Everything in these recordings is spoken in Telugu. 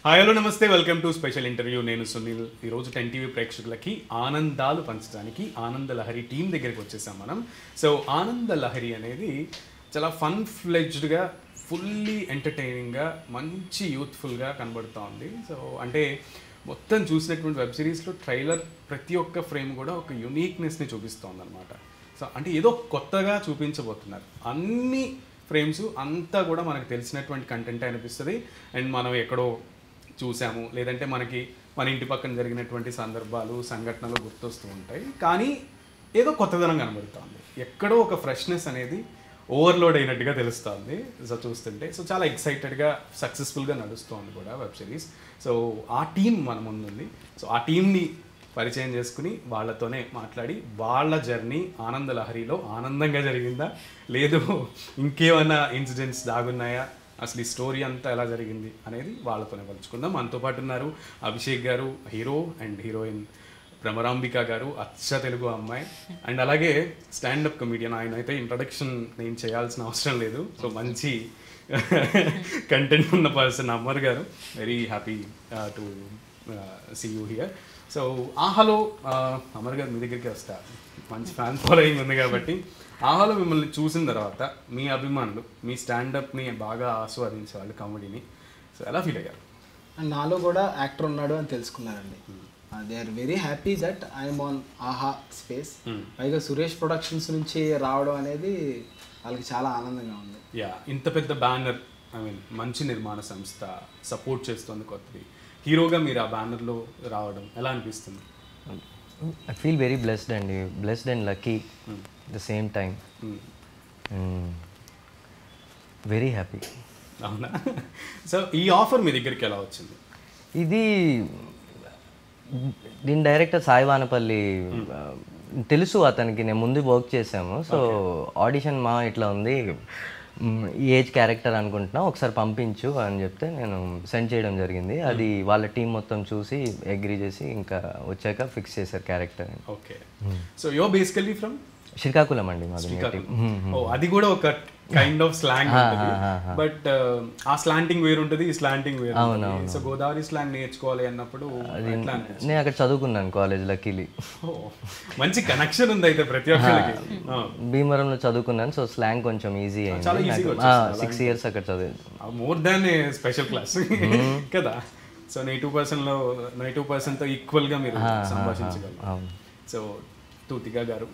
హాయ్ హలో నమస్తే, వెల్కమ్ టు స్పెషల్ ఇంటర్వ్యూ. నేను సునీల్. ఈరోజు 10 టీవీ ప్రేక్షకులకి ఆనందాలు పంచడానికి ఆనంద లహరి టీం దగ్గరికి వచ్చేసాం మనం. సో ఆనంద లహరి అనేది చాలా ఫన్ ఫ్లెడ్జ్డ్గా, ఫుల్లీ ఎంటర్టైనింగ్గా, మంచి యూత్ఫుల్గా కనబడుతూ ఉంది. సో అంటే మొత్తం చూసినటువంటి వెబ్ సిరీస్లో ట్రైలర్ ప్రతి ఒక్క ఫ్రేమ్ కూడా ఒక యూనిక్నెస్ని చూపిస్తోంది అనమాట. సో అంటే ఏదో కొత్తగా చూపించబోతున్నారు. అన్ని ఫ్రేమ్స్ అంతా కూడా మనకు తెలిసినటువంటి కంటెంట్ అనిపిస్తుంది. అండ్ మనం ఎక్కడో చూసాము, లేదంటే మనకి మన ఇంటి పక్కన జరిగినటువంటి సందర్భాలు, సంఘటనలు గుర్తొస్తూ ఉంటాయి. కానీ ఏదో కొత్తదనం కనబడుతుంది, ఎక్కడో ఒక ఫ్రెష్నెస్ అనేది ఓవర్లోడ్ అయినట్టుగా తెలుస్తుంది సో చూస్తుంటే. సో చాలా ఎక్సైటెడ్గా, సక్సెస్ఫుల్గా నడుస్తుంది కూడా వెబ్ సిరీస్. సో ఆ టీం మన ముందుంది. సో ఆ టీంని పరిచయం చేసుకుని వాళ్ళతోనే మాట్లాడి వాళ్ళ జర్నీ ఆనంద లహరిలో ఆనందంగా జరిగిందా, లేదు ఇంకేమైనా ఇన్సిడెంట్స్ దాగున్నాయా, అసలు ఈ స్టోరీ అంతా ఎలా జరిగింది అనేది వాళ్ళతోనే పంచుకుందాం. మనతో పాటు ఉన్నారు అభిషేక్ గారు, హీరో, అండ్ హీరోయిన్ భ్రమరాంబిక గారు, అచ్చ తెలుగు అమ్మాయి, అండ్ అలాగే స్టాండప్ కమెడియన్. ఆయన అయితే ఇంట్రడక్షన్ నేను చేయాల్సిన అవసరం లేదు. సో మంచి కంటెంట్ ఉన్న person Amar garu. Very happy to see you here. So ఆహాలో అమర్ గారు మీ దగ్గరికి వస్తా, మంచి ఫ్యాన్ ఫాలోయింగ్ ఉంది కాబట్టి ఆహాలో మిమ్మల్ని చూసిన తర్వాత మీ అభిమానులు మీ స్టాండప్ని బాగా ఆస్వాదించే వాళ్ళు, కామెడీని, సో ఎలా ఫీల్ అయ్యారు? అండ్ నాలో కూడా యాక్టర్ ఉన్నాడు అని తెలుసుకున్నారండి. They are very happy that I'm on Aha space. పైగా సురేష్ ప్రొడక్షన్స్ నుంచి రావడం అనేది వాళ్ళకి చాలా ఆనందంగా ఉంది. యా, ఇంత పెద్ద బ్యానర్, ఐ మీన్ మంచి నిర్మాణ సంస్థ సపోర్ట్ చేస్తుంది కొత్తది. హీరోగా మీరు ఆ బ్యానర్లో రావడం ఎలా అనిపిస్తుంది? I feel very blessed and lucky at the same time. Very happy. అవునా? సో ఈ ఆఫర్ మీ దగ్గరికి ఎలా వచ్చింది? ఇది దీని డైరెక్టర్ సాయి వానపల్లి, తెలుసు అతనికి, నేను ముందు వర్క్ చేశాము. సో ఆడిషన్ ఇట్లా ఉంది, ఈ ఏజ్ క్యారెక్టర్ అనుకుంటున్నా, ఒకసారి పంపించు అని చెప్తే నేను సెండ్ చేయడం జరిగింది. అది వాళ్ళ టీం మొత్తం చూసి అగ్రీ చేసి ఇంకా వచ్చాక ఫిక్స్ చేశారు character. Okay. So you are basically from Srikakulam అండి మాది. అది కూడా ఒక కైండ్ ఆఫ్ స్లాంగ్ ఉంటుంది, బట్ ఆ స్లాంటింగ్ వేరు ఉంటుంది, ఈ స్లాంటింగ్ వేరు ఉంటుంది. సో గోదావరి స్లాంగ్ నేర్చుకోవాలి అన్నప్పుడు నేను అక్కడ చదువుకున్నాను కాలేజ్, లక్కీలీ. మంచి కనెక్షన్ ఉంది అయితే ప్రతి ఒక్కరికి. భీమవరంలో చదువుకున్నాను, సో స్లాంగ్ కొంచెం ఈజీ అయింది. 6 years అక్కడ చదివాను. మోర్ దాన్ స్పెషల్ క్లాస్ కదా. సో నేటివ్ పర్సన్తో ఈక్వల్గా మీరు సంభాషించగలరు. సో తూతిగా గారు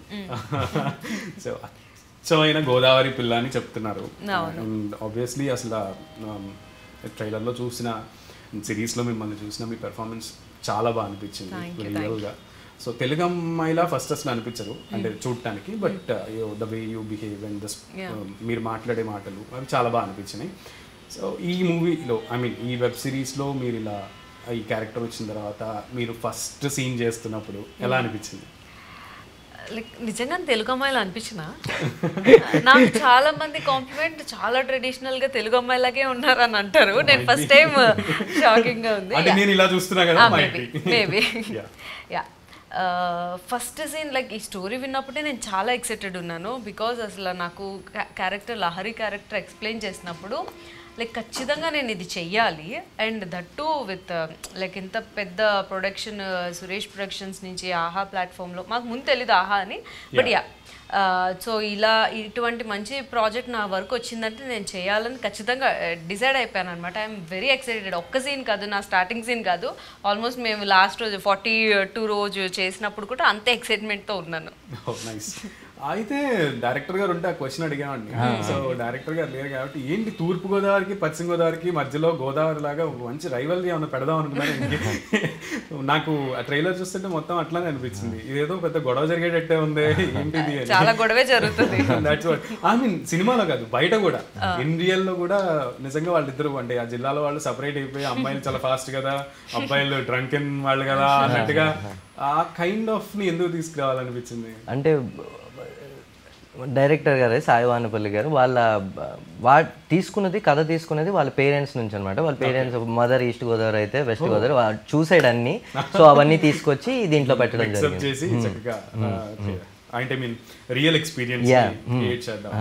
సో అచ్చమైన గోదావరి పిల్ల అని చెప్తున్నారు. అండ్ ఆబ్వియస్లీ అసలు ట్రైలర్లో చూసిన, సిరీస్లో మిమ్మల్ని చూసిన మీ పెర్ఫార్మెన్స్ చాలా బాగా అనిపించింది రియల్గా. సో తెలుగు అమ్మాయిలా ఫస్ట్ అసలు అనిపించరు అంటే చూడటానికి, but the way you behave and మీరు మాట్లాడే మాటలు అవి చాలా బాగా అనిపించినాయి. సో ఈ మూవీలో, ఐ మీన్ ఈ వెబ్ సిరీస్లో మీరు ఇలా ఈ క్యారెక్టర్ వచ్చిన తర్వాత మీరు ఫస్ట్ సీన్ చేస్తున్నప్పుడు ఎలా అనిపించింది? లైక్ నిజంగా తెలుగు అమ్మాయిలు అనిపించిన నాకు చాలా మంది కాంప్లిమెంట్, చాలా ట్రెడిషనల్ గా తెలుగు అమ్మాయిలాగే ఉన్నారు అని అంటారు. నేను ఫస్ట్ టైం షాకింగ్ గా ఉంది. Maybe ya. First scene like ఈ స్టోరీ విన్నప్పుడే నేను చాలా ఎక్సైటెడ్ ఉన్నాను. బికాజ్ అసలు నాకు క్యారెక్టర్, లహరి క్యారెక్టర్ ఎక్స్ప్లెయిన్ చేసినప్పుడు లైక్ ఖచ్చితంగా నేను ఇది చెయ్యాలి. అండ్ దట్టు విత్ లైక్ ఇంత పెద్ద ప్రొడక్షన్, సురేష్ ప్రొడక్షన్స్ నుంచి ఆహా ప్లాట్ఫామ్లో, మాకు ముందు తెలీదు ఆహా అని, బట్ యా. సో ఇలా ఇటువంటి మంచి ప్రాజెక్ట్ నా వరకు వచ్చిందంటే నేను చేయాలని ఖచ్చితంగా డిసైడ్ అయిపోయాను అనమాట. I'm very excited. ఒక్క సీన్ కాదు, నా స్టార్టింగ్ సీన్ కాదు, ఆల్మోస్ట్ మేము లాస్ట్ రోజు 42 రోజు చేసినప్పుడు కూడా అంతే ఎక్సైట్మెంట్తో ఉన్నాను. అయితే డైరెక్టర్ గారు ఉంటే ఆ క్వశ్చన్ అడిగామండి. సో డైరెక్టర్ గారు లేరు కాబట్టి ఏంటి తూర్పు గోదావరికి పశ్చిమ గోదావరికి మధ్యలో గోదావరి లాగా మంచి రైవల్రీ ఏమన్నా పెడదాం అనుకున్నాను. నాకు ఆ ట్రైలర్ చూస్తుంటే మొత్తం అట్లానే అనిపించింది, ఇదేదో పెద్ద గొడవ జరిగేటట్టే ఉంది, ఏంటిది, చాలా గొడవే జరుగుతుంది. That's what I mean. సినిమాలో కాదు, బయట కూడా, ఇన్ రియల్ లో కూడా నిజంగా వాళ్ళిద్దరు అంటే ఆ జిల్లాలో వాళ్ళు సపరేట్ అయిపోయి, అమ్మాయిలు చాలా ఫాస్ట్ కదా, అబ్బాయిలు డ్రంకెన్ వాళ్ళు కదా అన్నట్టుగా ఆ కైండ్ ఆఫ్ ని ఎందుకు తీసుకురావాలనిపించింది? అంటే డైరెక్టర్ గారు సాయి వానపల్లి గారు కథ తీసుకున్నది వాళ్ళ పేరెంట్స్ నుంచి అనమాట. వాళ్ళ పేరెంట్స్ మదర్ ఈస్ట్ గోదావరి అయితే వెస్ట్ గోదావరి, వాళ్ళు చూసాడు అన్ని. సో అవన్నీ తీసుకొచ్చి దీంట్లో పెట్టడం జరిగింది. అంటే మీన్ రియల్ ఎక్స్పీరియన్స్ క్రియేట్ చేద్దాం.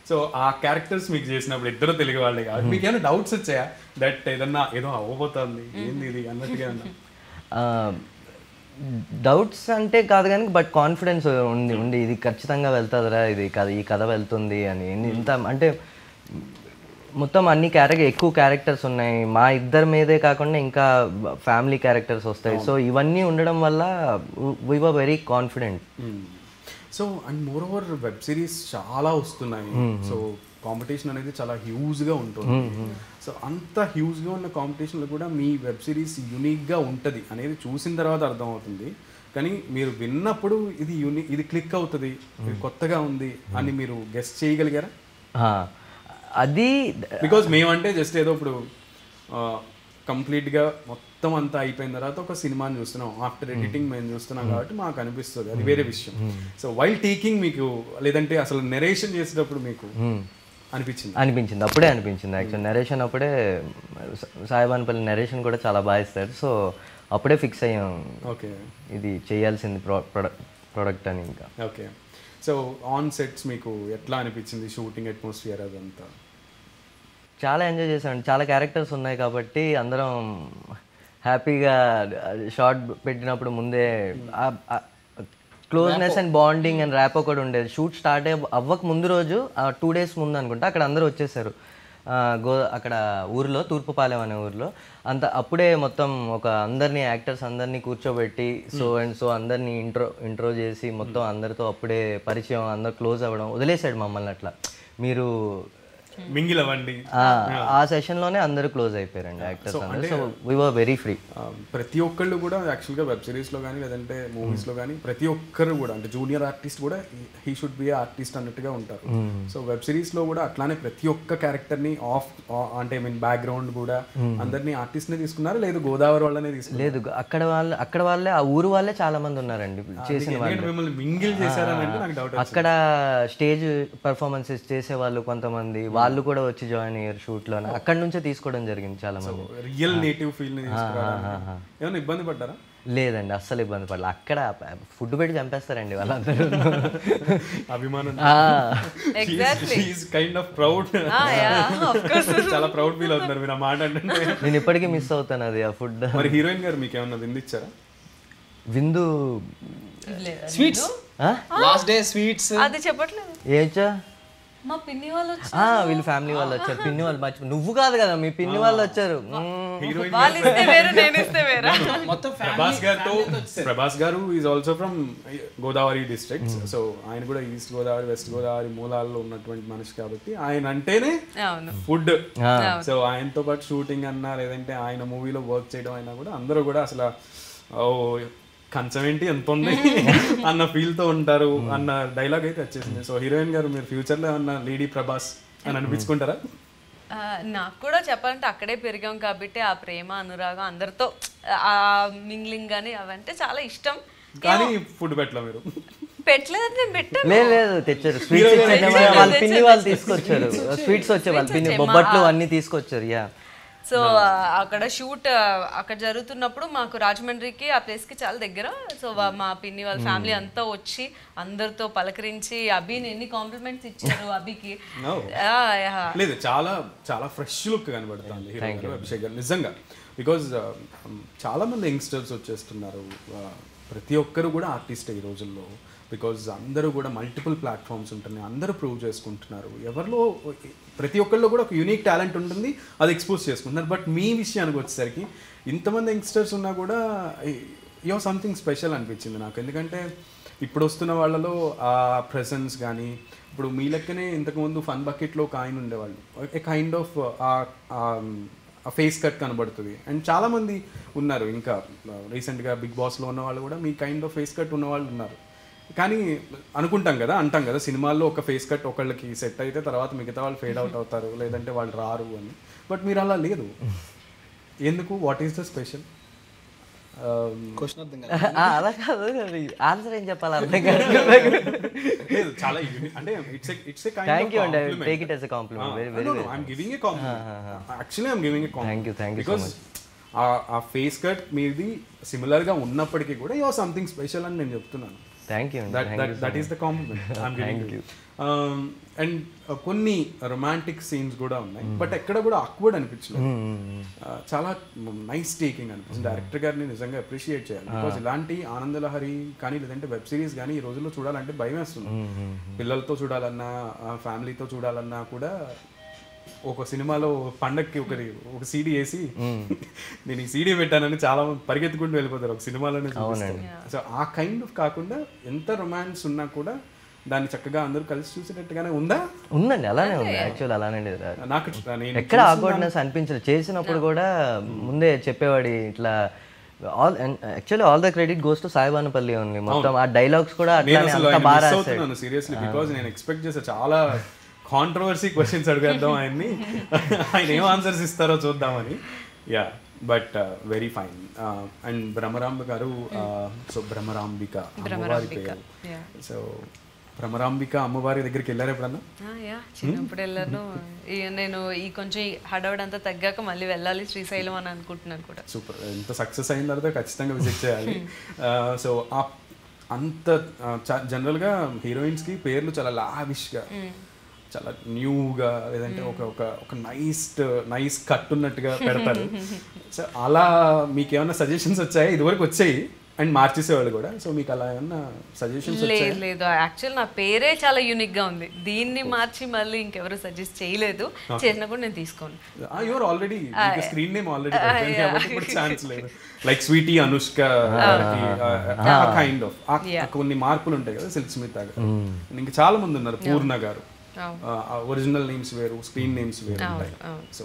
సో ఆ క్యారెక్టర్స్ మీకు చేసినప్పుడు ఇద్దరు తెలుగు వాళ్ళే కాబట్టి మీకు ఏమైనా డౌట్స్ వచ్చాయా దట్ ఏదన్నా ఏదో అవ్వబోతుంది ఏంది ఇది అన్నట్టుగా ఉన్నా? డౌట్స్ అంటే కాదు కానీ బట్ కాన్ఫిడెన్స్ ఉంది ఇది ఖచ్చితంగా వెళ్తుందిరా, ఈ కథ వెళ్తుంది అని. ఇంత అంటే మొత్తం అన్ని ఎక్కువ క్యారెక్టర్స్ ఉన్నాయి, మా ఇద్దరి మీదే కాకుండా ఇంకా ఫ్యామిలీ క్యారెక్టర్స్ వస్తాయి. సో ఇవన్నీ ఉండడం వల్ల we were very confident. So and more over web series చాలా వస్తున్నాయి. సో కాంపిటీషన్ అనేది చాలా హ్యూజ్గా ఉంటుంది. సో అంత హ్యూజ్గా ఉన్న కాంపిటీషన్లో కూడా మీ వెబ్ సిరీస్ యూనిక్గా ఉంటుంది అనేది చూసిన తర్వాత అర్థమవుతుంది. కానీ మీరు విన్నప్పుడు ఇది క్లిక్ అవుతుంది, ఇది కొత్తగా ఉంది అని మీరు గెస్ట్ చేయగలిగారా? అది బికాజ్ మేమంటే జస్ట్ ఏదో ఇప్పుడు కంప్లీట్గా మొత్తం అంతా అయిపోయిన తర్వాత ఒక సినిమాని చూస్తున్నాం, ఆఫ్టర్ ఎడిటింగ్ మేము చూస్తున్నాం కాబట్టి మాకు అనిపిస్తుంది, అది వేరే విషయం. సో వైల్ టేకింగ్ మీకు లేదంటే అసలు నెరేషన్ చేసేటప్పుడు మీకు అనిపించింది అప్పుడే అనిపించింది యాక్చువల్ నెరేషన్ అప్పుడే. సాయిబాన్పల్లి నెరేషన్ కూడా చాలా బాగా ఇస్తాడు. సో అప్పుడే ఫిక్స్ అయ్యాం, ఓకే ఇది చేయాల్సింది ప్రోడక్ట్ అని. ఇంకా ఓకే. సో ఆన్ సెట్స్ మీకు ఎట్లా అనిపించింది షూటింగ్ అట్మాస్ఫియర్ అదంతా? చాలా ఎంజాయ్ చేసాం, చాలా క్యారెక్టర్స్ ఉన్నాయి కాబట్టి అందరం హ్యాపీగా షార్ట్ పెట్టినప్పుడు ముందే closeness and bonding and rapport కూడా ఉండేది. షూట్ స్టార్ట్ అవ్వక ముందు రోజు 2 days ముందు అనుకుంటా అక్కడ అందరూ వచ్చేసారు. అక్కడ ఊరిలో తూర్పుపాలెం అనే ఊరిలో అప్పుడే మొత్తం అందరినీ యాక్టర్స్ అందరినీ కూర్చోబెట్టి సో అండ్ సో అందరినీ ఇంట్రో చేసి మొత్తం అందరితో అప్పుడే పరిచయం, అందరు క్లోజ్ అవ్వడం వదిలేసాడు మమ్మల్ని. అట్లా మీరు మింగిల్ అవ్వండి, ఆ సెషన్ లోనే అందరూ క్లోజ్ అయిపోయారండి యాక్టర్స్ అందరూ. So we were very free. ప్రతి ఒక్కళ్ళు కూడా యాక్చువల్గా వెబ్ సిరీస్ లో కానీ లేదంటే మూవీస్ లో కానీ ప్రతి ఒక్కరు కూడా అంటే జూనియర్ ఆర్టిస్ట్ కూడా హీ షుడ్ బి ఆర్టిస్ట్ అన్నట్టుగా ఉంటారు. సో వెబ్ సిరీస్ లో కూడా అట్లానే ప్రతి ఒక్క క్యారెక్టర్ ని అంటే మీన్ బ్యాక్గ్రౌండ్ కూడా అందరినీ ఆర్టిస్ట్ నే తీసుకున్నారు, లేదు గోదావరి వాళ్ళనే తీసుకున్నారు? లేదు, అక్కడ వాళ్ళే ఆ ఊరు వాళ్ళే చాలా మంది ఉన్నారండి చేసిన వాళ్ళు. మిమ్మల్ని మింగిల్ చేశారనంటే నాకు డౌట్. అక్కడ స్టేజ్ పర్ఫార్మెన్సెస్ చేసే వాళ్ళు కొంతమంది వాళ్ళు కూడా వచ్చి జాయిన్ అయ్యారు షూట్ లో. అక్కడ నుంచే తీసుకోవడం జరిగింది చాలా మంది. రియల్ నేటివ్ ఫీల్ ని తీసుకురావడానికి ఏమైనా ఇబ్బంది పడ్డారా? లేదండి, అస్సలు ఇబ్బంది పడలేదు. అక్కడ ఫుడ్ పెట్టి చంపేస్తారండి వాళ్ళందరూ. అభిమానం, కైండ్ ఆఫ్ ప్రౌడ్, చాలా ప్రౌడ్ ఫీల్ అవుతున్నారు మీరు ఆ మాట అంటే. నేను ఇప్పటికీ మిస్ అవుతాను అది ఆ ఫుడ్. మరి హీరోయిన్ గారు మీకు ఏమన్నా విందు ఇచ్చారా? విందు స్వీట్స్, లాస్ట్ డే స్వీట్స్ అది చెప్పట్లేదు. ఏచా మా పిన్ని వాళ్ళు వీళ్ళు ఫ్యామిలీ వాళ్ళు వచ్చారు. పిన్ని వాళ్ళు మర్చిపో, నువ్వు కాదు కదా మీ పిన్ని వాళ్ళు వచ్చారు. ప్రభాస్ గారు is also from Godavari district. So ఆయన కూడా ఈస్ట్ గోదావరి వెస్ట్ గోదావరి మూలాల్లో ఉన్నటువంటి మనిషి కాబట్టి ఆయన అంటేనే ఫుడ్. సో ఆయనతో పాటు షూటింగ్ అన్నా లేదంటే ఆయన మూవీలో వర్క్ చేయడం అయినా కూడా అందరూ కూడా అసలు కంచం ఏంటి ఎంత ఉంది అన్న ఫీల్ తో ఉంటారు అన్న డైలాగ్ అయితే వచ్చేసింది. సో హీరోయిన్ గారు మీరు ఫ్యూచర్ లో ఏమన్నా లేడీ ప్రభాస్ అని అనిపించుకుంటారా? నాకు కూడా చెప్పాలంటే అక్కడే పెరిగాం కాబట్టి ఆ ప్రేమ అనురాగం అందరితో ఆ మింగ్లింగ్ కానీ అవంటే చాలా ఇష్టం. కానీ ఫుడ్ పెట్టలే మీరు? పెట్టలేదంటే నేను పెట్టాను. లేదు తెచ్చారు స్వీట్స్, వాళ్ళ పిన్ని వాళ్ళు తీసుకొచ్చారు స్వీట్స్, వచ్చే వాళ్ళ పిన్ని బొబ్బట్లు అన్ని తీసుకొచ్చారు. యా. సో అక్కడ షూట్ అక్కడ జరుగుతున్నప్పుడు మాకు రాజమండ్రికి ఆ ప్లేస్కి చాలా దగ్గర. సో మా పిన్ని వాళ్ళ ఫ్యామిలీ అంతా వచ్చి అందరితో పలకరించి అభిని ఎన్ని కాంప్లిమెంట్స్ ఇచ్చారు అభికి. లేదు, చాలా చాలా ఫ్రెష్ లుక్ కనబడుతుంది హీరో అభిషేక్ గారు నిజంగా. బికాజ్ చాలా మంది యంగ్స్టర్స్ వచ్చేస్తున్నారు, ప్రతి ఒక్కరు కూడా ఆర్టిస్ట్ ఈ రోజుల్లో. బికాజ్ అందరూ కూడా మల్టిపుల్ ప్లాట్ఫామ్స్ ఉంటున్నాయి, అందరూ ప్రూవ్ చేసుకుంటున్నారు. ఎవరిలో ప్రతి ఒక్కరిలో కూడా ఒక యూనిక్ టాలెంట్ ఉంటుంది, అది ఎక్స్పోజ్ చేసుకుంటున్నారు. బట్ మీ విషయానికి వచ్చేసరికి ఇంతమంది యంగ్స్టర్స్ ఉన్నా కూడా యో సంథింగ్ స్పెషల్ అనిపించింది నాకు. ఎందుకంటే ఇప్పుడు వస్తున్న వాళ్ళలో ఆ ప్రెసెన్స్ కానీ, ఇప్పుడు మీ లెక్కనే ఇంతకుముందు ఫన్ బకెట్లో ఒక ఆయన ఉండేవాళ్ళు, ఏ కైండ్ ఆఫ్ ఆ ఫేస్ కట్ కనబడుతుంది. అండ్ చాలామంది ఉన్నారు ఇంకా రీసెంట్గా బిగ్ బాస్లో ఉన్న వాళ్ళు కూడా మీ కైండ్ ఆఫ్ ఫేస్ కట్ ఉన్న వాళ్ళు ఉన్నారు. కానీ అంటాం కదా సినిమాల్లో ఒక ఫేస్ కట్ ఒకళ్ళకి సెట్ అయితే తర్వాత మిగతా వాళ్ళు ఫేడ్ అవుట్ అవుతారు, లేదంటే వాళ్ళు రారు అని. బట్ మీరు అలా లేదు, ఎందుకు? What is the special? అలా కాదు, ఆన్సర్ ఏం చెప్పాలి అర్థం కాదు. చాలా అంటే ఇట్స్ ఏ కైండ్ థాంక్యూ అండి, take it as a compliment. Very very I am giving a compliment. Actually I am giving a compliment. Thank you because ఆ ఫేస్ కట్ మీది సిమిలర్ గా ఉన్నప్పటికీ కూడా యు ఆర్ సంథింగ్ స్పెషల్ అని నేను చెప్తున్నాను. Thank you. That is the complement. And కొన్ని రొమాంటిక్ సీన్స్ కూడా ఉన్నాయి, బట్ ఎక్కడ కూడా ఆక్వర్డ్ అనిపించలేదు. చాలా నైస్ టేకింగ్ అనిపిస్తుంది. డైరెక్టర్ గారిని నిజంగా అప్రిషియేట్ చేయాలి. బికాజ్ ఇలాంటి ఆనందలహరి కానీ లేదంటే వెబ్ సిరీస్ కానీ ఈ రోజుల్లో చూడాలంటే భయం వేస్తుంది. పిల్లలతో చూడాలన్నా ఫ్యామిలీతో చూడాలన్నా కూడా ఒక సినిమాలో పండక్కి ఒక సీడీ వేసి నేను ఈ సీడీ పెట్టానని చాలా మంది పరిగెత్తుకుంటూ వెళ్ళిపోతారు ఒక సినిమాలోనే చూపిస్తారు. సో ఆ కైండ్ ఆఫ్ కాకుండా ఎంత రొమాన్స్ ఉన్నా కూడా దాన్ని చక్కగా అందరూ కలిసి చూసేటట్టుగానే ఉందండి. అలానే ఉంది యాక్చువల్. అలానే నాకు ఎక్కడ ఆక్వర్డ్నెస్ అనిపించలేదు. చేసినప్పుడు కూడా ముందే చెప్పేవాడి ఇట్లా actually all the credit goes to Sai Banupalli only. మొత్తం ఆ డైలాగ్స్ కూడా సీరియస్లీ బికాజ్ నేను ఎక్స్పెక్ట్ చేసా చాలా కాంట్రవర్సీ క్వశ్చన్స్ అడిగేద్దాం ఆయన్ని, ఆయన ఏం ఆన్సర్స్ ఇస్తారో చూద్దామని. Yeah but very fine. And Bhramaramba గారు, సో భ్రమరాంబిక అమ్మవారి పేరు. సో భ్రమరాంబిక అమ్మవారి దగ్గరికి వెళ్ళారు ఎప్పుడన్నా? చిన్నప్పుడు వెళ్ళాను. నేను ఈ కొంచెం హడావుడంతా తగ్గాక మళ్ళీ వెళ్ళాలి శ్రీశైలం అని అనుకుంటున్నాను కూడా. సూపర్. ఎంత సక్సెస్ అయిన తర్వాత ఖచ్చితంగా విజిట్ చేయాలి. సో అంత జనరల్గా హీరోయిన్స్కి పేర్లు చాలా లావిష్గా, చాలా న్యూగా, లేదంటే ఒక నైస్ కట్ ఉన్నట్టుగా పెడతారు. సో అలా మీకు ఏమైనా సజెషన్స్ వచ్చాయి? ఇదివరకు వచ్చాయి అండ్ మార్చేసేవాళ్ళు కూడా. సో మీకు అలా ఏమన్నా సజెషన్స్ వచ్చాయి? లేదు, యాక్చువల్ నా పేరే చాలా యూనిక్ గా ఉంది. దీన్ని మార్చి మళ్ళీ ఇంకెవరు సజెస్ట్ చేయలేదు. చేసినా కూడా నేను తీసుకోను. Your already screen name already chance లేదు. Like Sweety Anushka kind of కొన్ని మార్పులు ఉంటాయి కదా. సిల్క్ స్మిత గారు, ఇంకా చాలా మంది ఉన్నారు. పూర్ణ గారు, ఒరిజినల్ నేమ్స్ వేరు, స్క్రీన్ నేమ్స్ వేరు ఉంటాయి. So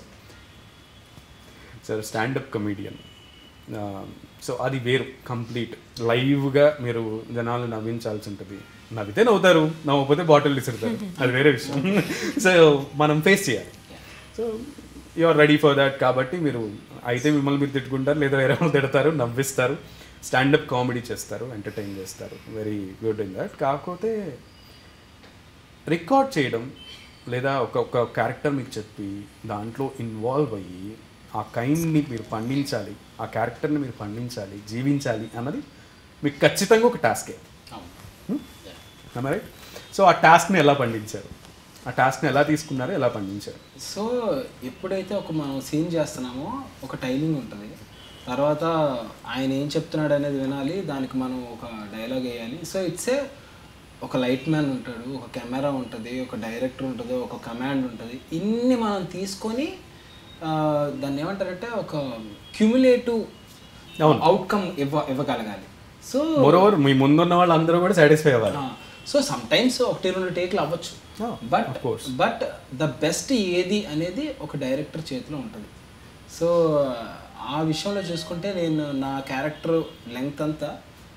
sir standup comedian, so అది వేరు కంప్లీట్. లైవ్గా మీరు జనాలు నవ్వించాల్సి ఉంటుంది. నవ్వితే నవ్వుతారు, నవ్వకపోతే బాటిల్ విసురుతారు, అది వేరే విషయం. సో మనం ఫేస్ చేయాలి. So you are ready for that. కాబట్టి మీరు అయితే మిమ్మల్ని మీరు తిట్టుకుంటారు, లేదా వేరే వాళ్ళు తిడతారు, నవ్విస్తారు, స్టాండప్ కామెడీ చేస్తారు, ఎంటర్టైన్ చేస్తారు. Very good in that. కాకపోతే రికార్డ్ చేయడం లేదా ఒక క్యారెక్టర్ మీకు చెప్పి దాంట్లో ఇన్వాల్వ్ అయ్యి ఆ కైండ్ని మీరు పండించాలి, ఆ క్యారెక్టర్ని మీరు పండించాలి, జీవించాలి అన్నది మీకు ఖచ్చితంగా ఒక టాస్కే. రైట్? సో ఆ టాస్క్ని ఎలా పండించారు? ఆ టాస్క్ని ఎలా తీసుకున్నారో, ఎలా పండించారు? సో ఎప్పుడైతే మనం సీన్ చేస్తున్నామో ఒక టైమింగ్ ఉంటుంది. తర్వాత ఆయన ఏం చెప్తున్నాడు అనేది వినాలి, దానికి మనం ఒక డైలాగ్ వేయాలి. సో ఇట్స్ ఒక లైట్ మ్యాన్ ఉంటాడు, ఒక కెమెరా ఉంటుంది, ఒక డైరెక్టర్ ఉంటుంది, ఒక కమాండ్ ఉంటుంది. ఇన్ని మనం తీసుకొని దాన్ని ఏమంటారంటే ఒక క్యూములేటివ్ అవుట్కమ్ ఇవ్వగలగాలి. సో మోరోవర్ మీ ముందున్న వాళ్ళు అందరూ కూడా సాటిస్ఫై అవ్వాలి. సో సమ్ టైమ్స్ 1-2 టేక్లు అవ్వచ్చు, బట్ ద బెస్ట్ ఏది అనేది ఒక డైరెక్టర్ చేతిలో ఉంటుంది. సో ఆ విషయంలో చూసుకుంటే నేను నా క్యారెక్టర్ లెంగ్త్ అంతా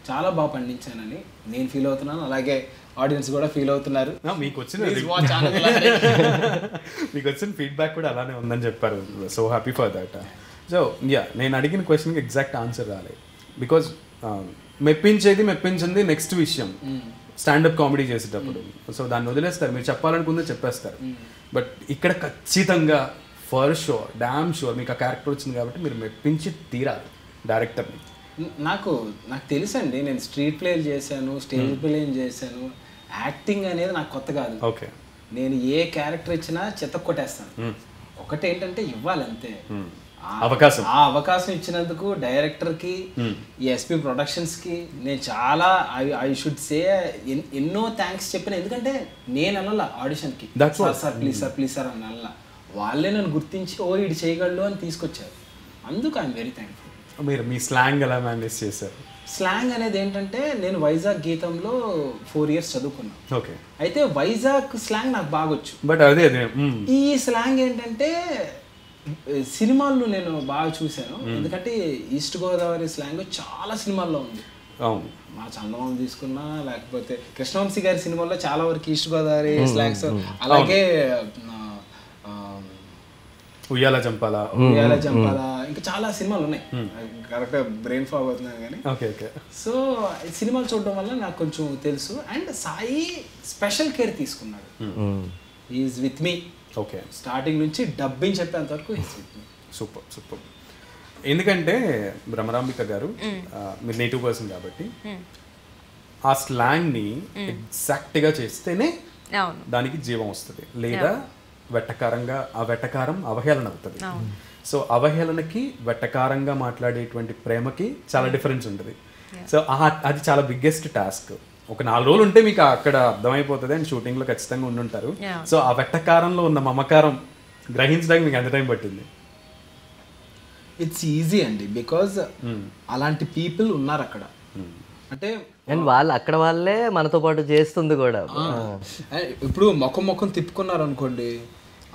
చాలా బాగా పండించానని నేను ఫీల్ అవుతున్నాను. అలాగే ఆడియన్స్ కూడా ఫీల్ అవుతున్నారు. మీకు వచ్చిన ఫీడ్బ్యాక్ కూడా అలానే ఉందని చెప్పారు. So happy for that. So నేను అడిగిన క్వశ్చన్కి ఎగ్జాక్ట్ ఆన్సర్ రాలేదు. బికాజ్ మెప్పించింది నెక్స్ట్ విషయం స్టాండప్ కామెడీ చేసేటప్పుడు. సో దాన్ని వదిలేస్తారు, మీరు చెప్పాలనుకుందే చెప్పేస్తారు. బట్ ఇక్కడ ఖచ్చితంగా ఫర్ షూర్, డామ్ షూర్ మీకు ఆ క్యారెక్టర్ వచ్చింది కాబట్టి మీరు మెప్పించి తీరాలి డైరెక్టర్ని. నాకు తెలుసండి, నేను స్ట్రీట్ ప్లేలు చేశాను, స్టేజ్ ప్లేలు చేశాను. యాక్టింగ్ అనేది నాకు కొత్త కాదు. ఓకే, నేను ఏ క్యారెక్టర్ ఇచ్చినా చెత్త కొట్టేస్తాను. ఒకటి ఏంటంటే ఇవ్వాలంతే అవకాశం. ఆ అవకాశం ఇచ్చినందుకు డైరెక్టర్కి, ఈ ఎస్పీ ప్రొడక్షన్స్కి నేను చాలా ఐ షుడ్ సే ఎన్నో థ్యాంక్స్ చెప్పాను. ఎందుకంటే నేను అనలా ఆడిషన్కి సార్ ప్లీజ్ సార్ అని అనలా. వాళ్ళే నన్ను గుర్తించి ఇది చేయగలడు అని తీసుకొచ్చారు. అందుకు ఐఎమ్ వెరీ థ్యాంక్ఫుల్. మీరు మీ స్లాంగ్ ఎలా మేనేజ్ చేశారు? స్లాంగ్ అనేది ఏంటంటే నేను వైజాగ్ గీతంలో 4 years చదువుకున్నాను. ఓకే, అయితే వైజాగ్ స్లాంగ్ నాకు బాగొచ్చు. బట్ అదే ఈ స్లాంగ్ ఏంటంటే సినిమాల్లో నేను బాగా చూశాను. ఎందుకంటే ఈస్ట్ గోదావరి స్లాంగ్ చాలా సినిమాల్లో ఉంది. మా చందమామ తీసుకున్నా, లేకపోతే కృష్ణవంశీ గారి సినిమాల్లో చాలా వరకు ఈస్ట్ గోదావరి స్లాంగ్స్. అలాగే ఉయ్యాల చంపాల, ఇంకా చాలా సినిమాలు ఉన్నాయి. కరెక్ట్గా బ్రెయిన్ ఫాగ్ అవుతున్నాను కానీ. సో సినిమాలు చూడడం వల్ల నాకు కొంచెం తెలుసు. అండ్ సాయి స్పెషల్ కేర్ తీసుకున్నాడు. Is with me. Okay, starting నుంచి డబ్బింగ్ చెప్పేంత వరకు ఈజ్ విత్ మీ. సూపర్. ఎందుకంటే భ్రమరాంబిక గారు మీరు నేటివ్ పర్సన్ కాబట్టి ఆ స్లాంగ్ని ఎగ్జాక్ట్గా చేస్తేనే అవును దానికి జీవం వస్తుంది, లేదా వెట్టకారంగా ఆ వెట్టకారం అవహేళన అవుతుంది. సో అవహేళనకి వెట్టకారంగా మాట్లాడేటువంటి ప్రేమకి చాలా డిఫరెన్స్ ఉంటుంది. సో అది చాలా బిగ్గెస్ట్ టాస్క్. ఒక 4 రోజులు ఉంటే మీకు అక్కడ అర్థమైపోతుంది అండ్ షూటింగ్లో ఖచ్చితంగా ఉండుంటారు. సో ఆ వెట్టకారంలో ఉన్న మమకారం గ్రహించడానికి మీకు ఎంత టైం పట్టింది? ఇట్స్ ఈజీ అండి, బికాజ్ అలాంటి పీపుల్ ఉన్నారు అక్కడ. అంటే అండ్ వాళ్ళు అక్కడ వాళ్ళే మనతో పాటు చేస్తుంది కూడా. ఇప్పుడు ముఖం తిప్పుకున్నారు అనుకోండి,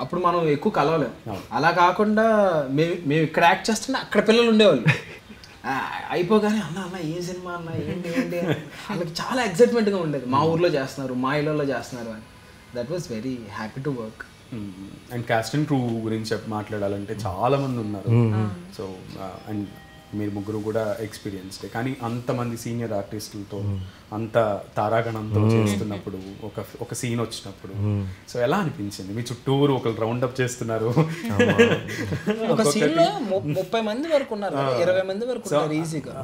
అప్పుడు మనం ఎక్కువ కలవలేం. అలా కాకుండా మేము ఇక్కడ యాక్ట్ చేస్తుంటే అక్కడ పిల్లలు ఉండేవాళ్ళు. అయిపోగానే అన్న ఏం సినిమా అన్న ఏంటి వాళ్ళకి చాలా ఎక్సైట్మెంట్గా ఉండేది. మా ఊర్లో చేస్తున్నారు, మా ఇళ్ళలో చేస్తున్నారు అని. That was very happy to work. And cost and crew గురించి మాట్లాడాలంటే చాలా మంది ఉన్నారు. సో అండ్ మీరు ముగ్గురు కూడా ఎక్స్పీరియన్స్డ్, కానీ అంతమంది సీనియర్ ఆర్టిస్టులతో అంత తారాగణంతో చేస్తున్నప్పుడు ఒక సీన్ వచ్చినప్పుడు సో ఎలా అనిపించింది? మీ చుట్టూరు ఒకరు రౌండ్ అప్ చేస్తున్నారు, ఒక సీన్లో 30 మంది వరకు ఉన్నారు, 20 మంది వరకు ఉన్నారు ఈజీగా.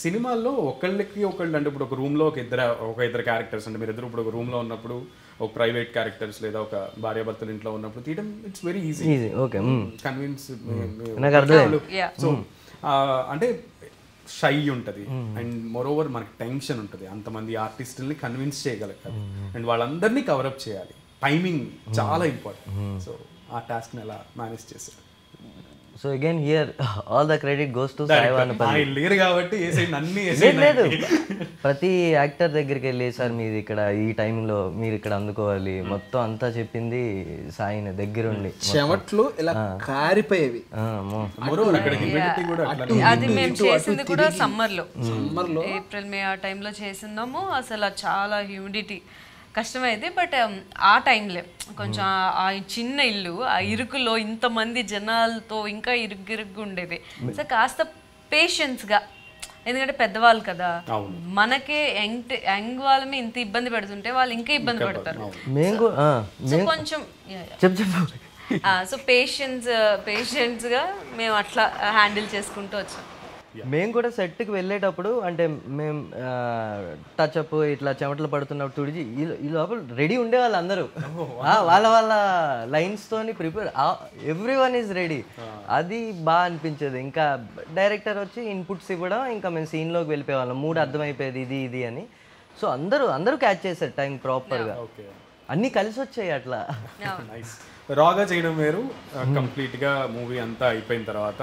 సినిమాల్లో ఒకళ్ళకి ఒకళ్ళు అంటే ఇప్పుడు ఒక రూమ్ లో ఒక ఇద్దరు క్యారెక్టర్స్ అంటే మీరు ఇద్దరు ఇప్పుడు ఒక రూమ్ లో ఉన్నప్పుడు ఒక ప్రైవేట్ క్యారెక్టర్స్ లేదా ఒక భార్యాభర్తలు ఇంట్లో ఉన్నప్పుడు తీయడం it's very easy. Okay convince. So అంటే షై ఉంటుంది అండ్ మోర్ ఓవర్ మనకి టెన్షన్ ఉంటుంది, అంతమంది ఆర్టిస్టుల్ని కన్విన్స్ చేయగలగాలి అండ్ వాళ్ళందరినీ కవరప్ చేయాలి. టైమింగ్ చాలా ఇంపార్టెంట్. సో ఆ టాస్క్ని ఎలా మేనేజ్ చేశారు? So again here all the credit goes to Sai Vanapalli. లేరు కాబట్టి లేదు, ప్రతి యాక్టర్ దగ్గరికి వెళ్ళి సార్ మీరు ఇక్కడ ఈ టైంలో మీరు ఇక్కడ అందుకోవాలి మొత్తం అంతా చెప్పింది సాయిని దగ్గరుండి. చెమట్లు ఇలా కారిపోయేవి. అది మేము చేసింది కూడా సమ్మర్లో ఏప్రిల్ మే ఆ టైంలో చేసినాము. అసలు చాలా హ్యూమిడిటీ కష్టమైంది. బట్ ఆ టైంలో కొంచెం ఆ చిన్న ఇల్లు ఆ ఇరుకులో ఇంతమంది జనాలతో ఇంకా ఇరుగ్గిరుగ్గు ఉండేది. సో కాస్త పేషెన్స్గా, ఎందుకంటే పెద్దవాళ్ళు కదా, మనకే యంగ్ వాళ్ళమే ఇంత ఇబ్బంది పెడుతుంటే వాళ్ళు ఇంకా ఇబ్బంది పడతారు. సో కొంచెం సో పేషెన్స్గా మేము అట్లా హ్యాండిల్ చేసుకుంటూ వచ్చాం. మేము కూడా సెట్కి వెళ్ళేటప్పుడు అంటే మేము టచ్అప్ ఇట్లా చెమటలు పడుతున్నప్పుడు తుడిచి ఈ లోపల రెడీ ఉండే వాళ్ళు అందరూ వాళ్ళ లైన్స్తోని prepare, every one is ready. అది బాగా అనిపించేది. ఇంకా డైరెక్టర్ వచ్చి ఇన్పుట్స్ ఇవ్వడం, ఇంకా మేము సీన్లోకి వెళ్ళిపోయేవాళ్ళం. మూడు అర్థమైపోయేది ఇది అని. సో అందరూ క్యాచ్ చేశారు టైం ప్రాపర్గా, అన్నీ కలిసి వచ్చాయి అట్లా. రాగా చేయడం వేరు, కంప్లీట్గా మూవీ అంతా అయిపోయిన తర్వాత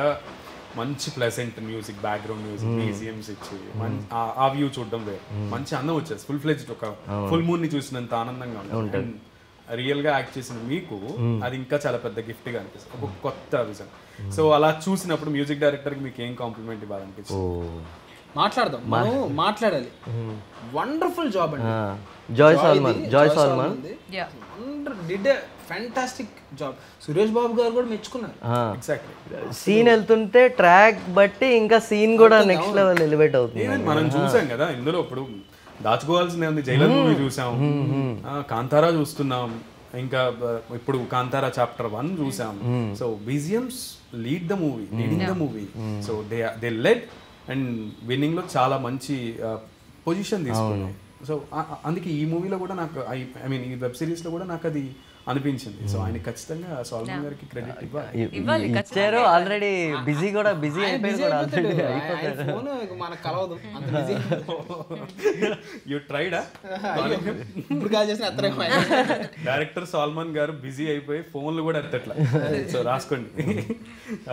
మంచి pleasant music, background music, museums ఇచ్చి ఆ వ్యూ చూడడం వేరు. మంచి అందం వచ్చేసి ఫుల్ ఫ్లెజ్డ్ ఒక ఫుల్ మూన్ ని చూసినంత ఆనందంగా ఉంటుంది. రియల్ గా యాక్ట్ చేసిన మీకు అది ఇంకా చాలా పెద్ద గిఫ్ట్ గా అనిపిస్తుంది, ఒక కొత్త విజన్. సో అలా చూసినప్పుడు మ్యూజిక్ డైరెక్టర్ కి మీకు ఏం కాంప్లిమెంట్ ఇవ్వాలనిపిస్తుంది? మాట్లాడదాం, మనం మాట్లాడాలి. వండర్ఫుల్ జాబ్ అండి. Joy Salmon did a fantastic job. Suresh Babu garu కూడా మెచ్చుకున్నారు. సీన్ వెళ్తుంటే ట్రాక్ బట్టి ఇంకా సీన్ కూడా నెక్స్ట్ లెవెల్ ఎలివేట్ అవుతుంది. మనం చూసాం కదా ఇందులో, ఇప్పుడు దాచుకోవాల్సిందే ఉంది. జైలర్ మూవీ చూసాం, కాంతారా చూస్తున్నాం, ఇంకా ఇప్పుడు కాంతారా చాప్టర్ 1 చూసాం. So BGMs leading the movie. So they led and winning లో చాలా మంచి పొజిషన్ తీసుకున్నాం. సో అందుకే ఈ మూవీలో కూడా నాకు ఐ మీన్ ఈ వెబ్ సిరీస్ లో కూడా నాకు అది అనిపించింది. సో ఆయన ఖచ్చితంగా సాల్మన్ గారికి క్రెడిట్ ఇవ్వాలి. ఇచ్చారు. ఆల్రెడీ బిజీ అయిపోయింది కూడా ఆల్రెడీ. మనకు కలవదు. యు ట్రైడా? డైరెక్టర్ సాల్మన్ గారు బిజీ అయిపోయి ఫోన్లు కూడా ఎత్తట్లా. సో రాసుకోండి.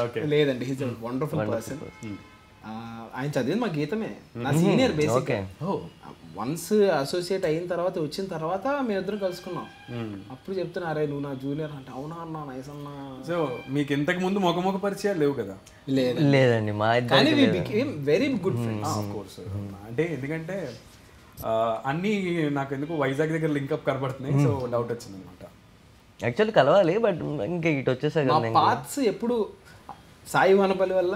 ఓకే. లేదండి, హీస్ ఎ వండర్ఫుల్ పర్సన్. ఆయన చదివింది మా గీతమే, నా సీనియర్ బేసిక్. వన్స్ అసోసియేట్ అయిన తర్వాత వచ్చిన తర్వాత మేమిద్దరం కలుసుకున్నాం. అప్పుడు చెప్తున్నారే నువ్వు నా జూనియర్ అంటే, అవునా అన్నా, నైస్ అన్నా. సో మీకు ఇంతకు ముందు ముఖ పరిచయాలు లేవు కదా? లేదండి, మా కానీ we became very good friends. Of course. అంటే ఎందుకంటే అన్నీ నాకు ఎందుకు వైజాగ్ దగ్గర లింకప్ కనబడుతున్నాయి. సో డౌట్ వచ్చింది అనమాట. యాక్చువల్లీ కలవాలి, బట్ ఇంకా ఇటు వచ్చేసా కదా. పాత్స్ ఎప్పుడు సాయి వానపల్లి వల్ల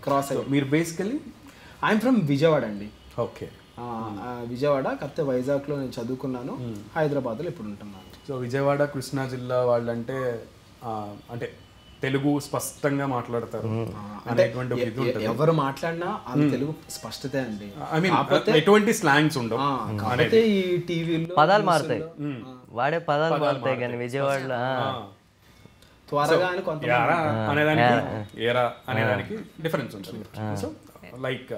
క్రాస్ అయ్యి. మీరు బేసికలీ? ఐఎమ్ ఫ్రమ్ విజయవాడ అండి. ఓకే. విజయవాడ, కాకపోతే వైజాగ్లో నేను చదువుకున్నాను, హైదరాబాద్లో ఇప్పుడు ఉంటున్నాను. సో విజయవాడ, కృష్ణా జిల్లా వాళ్ళంటే అంటే తెలుగు స్పష్టంగా మాట్లాడతారు అనేటువంటి ఒక ఇది ఉంటుంది. ఎవరు మాట్లాడినా వాళ్ళ తెలుగు స్పష్టతే అండి. ఐ మీన్ ఎటువంటి స్లాంగ్స్ ఉండవు. కాకపోతే ఈ టీవీలో పదాలు మారుతాయి, వాడే పదాలు మారుతాయి, కానీ విజయవాడలో త్వరగా అని కొంత యారా అనేదానికి ఏరా అనేదానికి డిఫరెన్స్ ఉంటుంది. సో లైక్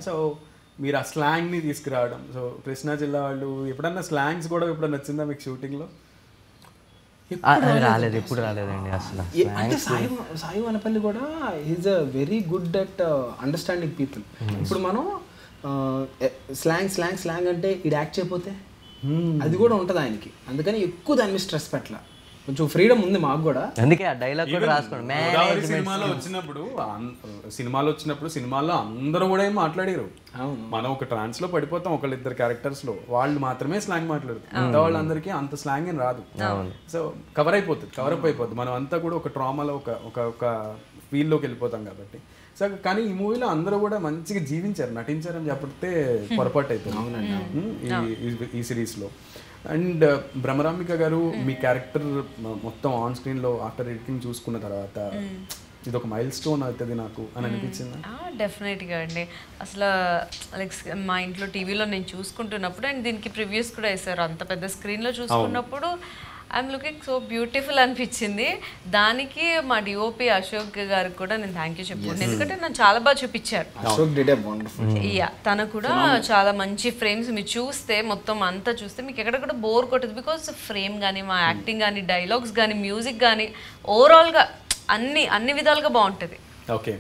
సో మీరు ఆ స్లాంగ్ ని తీసుకురావడం. సో కృష్ణా జిల్లా వాళ్ళు ఎప్పుడన్నా స్లాంగ్స్ కూడా ఎప్పుడన్నా వచ్చిందా మీకు షూటింగ్ లో? రాలేదు, ఎప్పుడు రాలేదండి అసలు. అంటే సాయి వనపల్లి కూడా is a very good at understanding people. ఇప్పుడు మనం స్లాంగ్ అంటే ఇది యాక్ట్ చేయకపోతే అది కూడా ఉంటుంది ఆయనకి, అందుకని ఎక్కువ దాని మీద స్ట్రెస్ పెట్టాల, కొంచెం ఫ్రీడమ్ ఉంది మాకు కూడా. అందుకే ఆ డైలాగ్ కూడా రాసుకోండి. సినిమాలో వచ్చినప్పుడు సినిమాల్లో అందరూ కూడా ఏం మాట్లాడారు. మనం ఒక ట్రాన్స్ లో పడిపోతాం, ఒకళ్ళిద్దరు క్యారెక్టర్స్ లో వాళ్ళు మాత్రమే స్లాంగ్ మాట్లాడతారు, మిగతా వాళ్ళందరికీ అంత స్లాంగ్ ఏం రాదు. సో కవర్ అప్ అయిపోతుంది. మనం అంతా కూడా ఒక ట్రామాలో ఒక ఫీల్ లోకి వెళ్ళిపోతాం కాబట్టి. సో కానీ ఈ మూవీలో అందరూ కూడా మంచిగా జీవించారు, నటించారని చెప్పితే పొరపాటు అవుతుంది ఈ సిరీస్ లో. అండ్ బ్రహ్మరాంబిక గారు మీ క్యారెక్టర్ మొత్తం ఆన్ స్క్రీన్ లో ఆఫ్టర్ ఎడిటింగ్ చూసుకున్న తర్వాత ఇది ఒక మైల్ స్టోన్ అవుతుంది నాకు అని అనిపించింది. డెఫినెట్గా అండి. అసలు లైక్ మా ఇంట్లో టీవీలో నేను చూసుకుంటున్నప్పుడు అండ్ దీనికి ప్రివ్యూస్ కూడా వేసారు, అంత పెద్ద స్క్రీన్లో చూసుకున్నప్పుడు ఐఎమ్ లుకింగ్ సో బ్యూటిఫుల్ అనిపించింది. దానికి మా డిఓపి అశోక్ గారికి కూడా నేను థ్యాంక్ యూ చెప్పుకోండి, ఎందుకంటే నన్ను చాలా బాగా చూపించారు. తను కూడా చాలా మంచి ఫ్రేమ్స్ మీరు చూస్తే మొత్తం అంతా చూస్తే మీకు ఎక్కడ కూడా బోర్ కొట్టదు. బికాస్ ఫ్రేమ్ కానీ మా యాక్టింగ్ కానీ డైలాగ్స్ కానీ మ్యూజిక్ కానీ ఓవరాల్గా అన్ని విధాలుగా బాగుంటుంది. ఓకే,